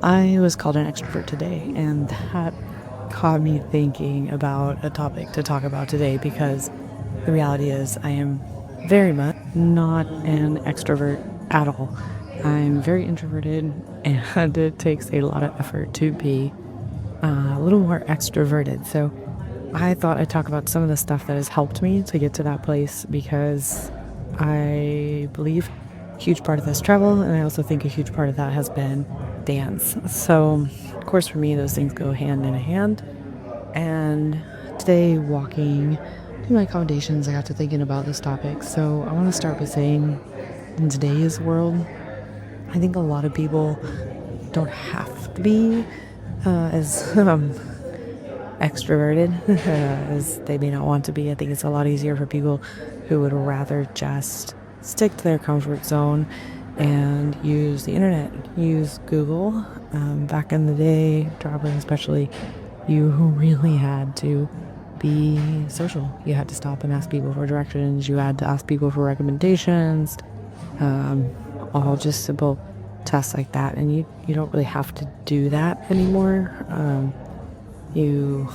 I was called an extrovert today, and that caught me thinking about a topic to talk about today because the reality is I am very much not an extrovert at all. I'm very introverted, and it takes a lot of effort to be a little more extroverted. So I thought I'd talk about some of the stuff that has helped me to get to that place because I believe a huge part of this travel, and I also think a huge part of that has been dance. So, of course, for me, those things go hand in hand. And today, walking to my accommodations, I got to thinking about this topic. So, I want to start by saying in today's world, I think a lot of people don't have to be as extroverted as they may not want to be. I think it's a lot easier for people who would rather just stick to their comfort zone and use the internet, use Google. Back in the day, traveling especially, you really had to be social. You had to stop and ask people for directions. You had to ask people for recommendations. Um, all just simple tasks like that. And you don't really have to do that anymore. You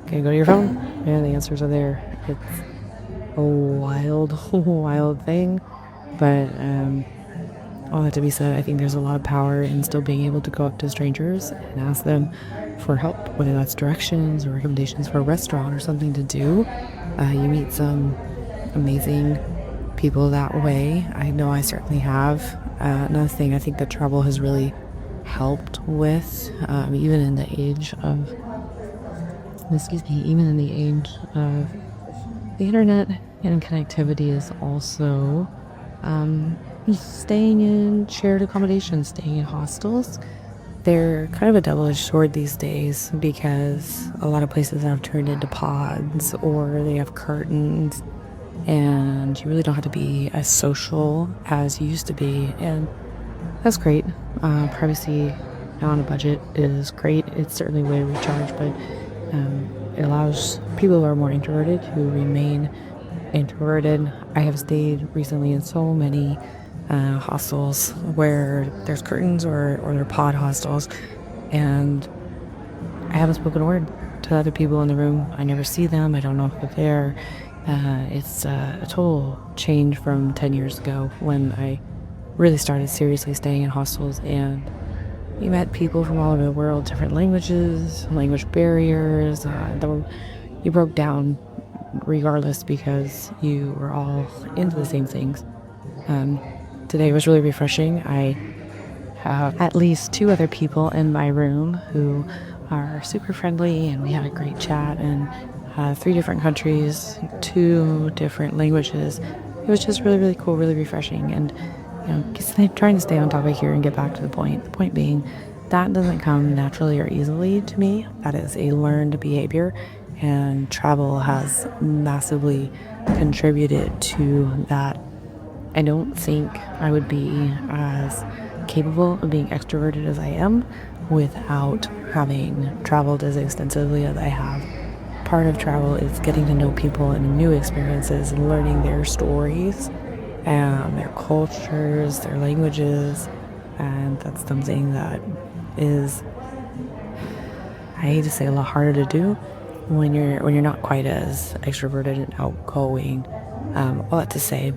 can go to your phone and the answers are there. It's a wild, wild thing. But all that to be said, I think there's a lot of power in still being able to go up to strangers and ask them for help, whether that's directions or recommendations for a restaurant or something to do. You meet some amazing people that way. I know I certainly have. Another thing I think that travel has really helped with, even in the age of even in the age of the internet and connectivity, is also staying in shared accommodations, staying in hostels. They're kind of a double-edged sword these days because a lot of places have turned into pods or they have curtains, and you really don't have to be as social as you used to be. And that's great. Privacy on a budget is great. It's certainly a way to recharge, but it allows people who are more introverted who remain introverted. I have stayed recently in so many hostels where there's curtains or they're pod hostels, and I haven't spoken a word to other people in the room. I never see them. I don't know if they're there. It's a total change from 10 years ago when I really started seriously staying in hostels, and you met people from all over the world, different languages, language barriers. You broke down regardless because you were all into the same things. Um, Today was really refreshing. I have at least two other people in my room who are super friendly, and we had a great chat, and 3 different countries, 2 different languages. It was just really, really cool, really refreshing. And trying to stay on topic here and get back to the point. The point being, that doesn't come naturally or easily to me. That is a learned behavior, and travel has massively contributed to that. I don't think I would be as capable of being extroverted as I am without having traveled as extensively as I have. Part of travel is getting to know people and new experiences and learning their stories and their cultures, their languages, and that's something that is, I hate to say, a lot harder to do when you're not quite as extroverted and outgoing. All that to say,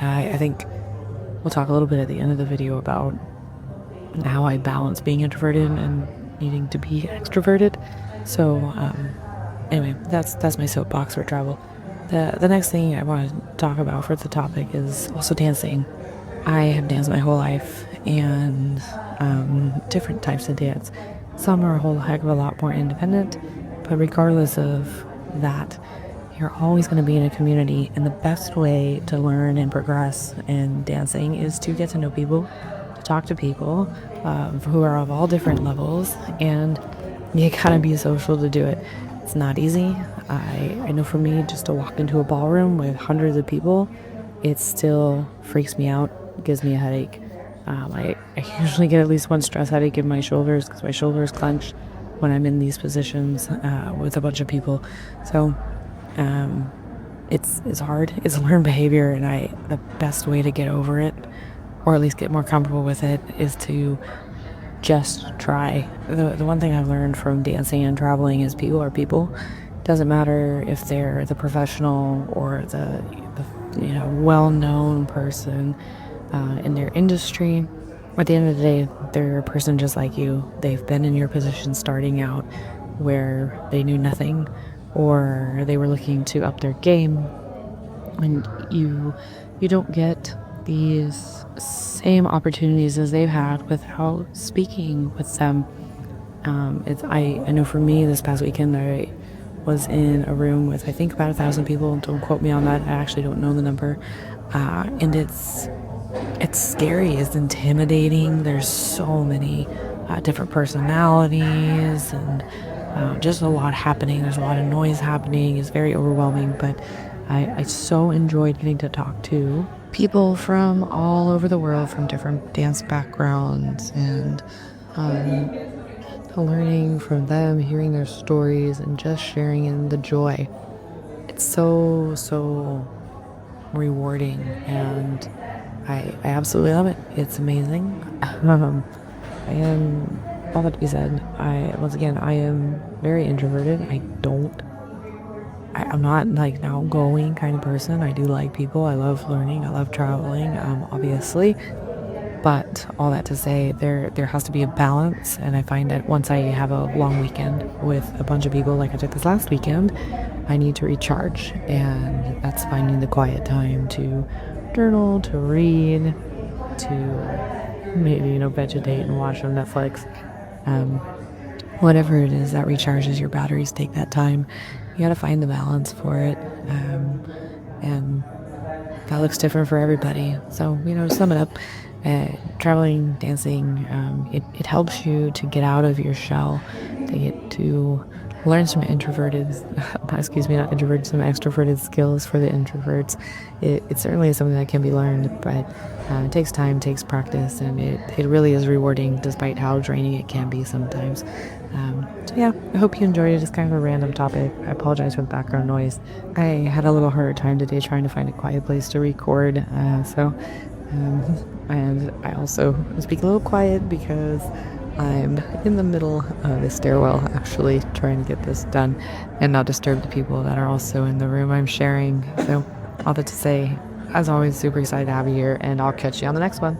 I think we'll talk a little bit at the end of the video about how I balance being introverted and needing to be extroverted. So anyway, that's my soapbox for travel. The next thing I want to talk about for the topic is also dancing. I have danced my whole life, and different types of dance. Some are a whole heck of a lot more independent, but regardless of that, you're always going to be in a community, and the best way to learn and progress in dancing is to get to know people, to talk to people who are of all different levels, and you gotta be social to do it. It's not easy. I know for me, just to walk into a ballroom with hundreds of people, it still freaks me out, gives me a headache. I usually get at least one stress headache in my shoulders because my shoulders clench when I'm in these positions with a bunch of people. So it's hard. It's a learned behavior, and the best way to get over it, or at least get more comfortable with it, is to just try. The one thing I've learned from dancing and traveling is people are people. Doesn't matter if they're the professional or the well-known person in their industry. At the end of the day, they're a person just like you. They've been in your position starting out where they knew nothing or they were looking to up their game, and you don't get these same opportunities as they've had without speaking with them. I know for me this past weekend I was in a room with I think about 1,000 people. Don't quote me on that. I actually don't know the number. And it's scary. It's intimidating. There's so many different personalities and just a lot happening. There's a lot of noise happening. It's very overwhelming, but I so enjoyed getting to talk to people from all over the world, from different dance backgrounds, and learning from them, hearing their stories, and just sharing in the joy. It's so rewarding, and I absolutely love it. It's amazing. I am, all that to be said, once again, I am very introverted. I'm not like an outgoing kind of person. I do like people. I love learning. I love traveling, obviously. But all that to say, there has to be a balance. And I find that once I have a long weekend with a bunch of people, like I did this last weekend, I need to recharge. And that's finding the quiet time to journal, to read, to maybe, vegetate and watch on Netflix. Whatever it is that recharges your batteries, take that time. You got to find the balance for it. And that looks different for everybody. So, to sum it up, traveling, dancing, it helps you to get out of your shell, to get to learn some introverted, excuse me, not introverted, some extroverted skills for the introverts. It certainly is something that can be learned, but it takes time, takes practice, and it really is rewarding despite how draining it can be sometimes. So yeah, I hope you enjoyed it. It's kind of a random topic. I apologize for the background noise. I had a little harder time today trying to find a quiet place to record, and I also speak a little quiet because I'm in the middle of the stairwell actually trying to get this done and not disturb the people that are also in the room I'm sharing. So all that to say, as always, super excited to have you here, and I'll catch you on the next one.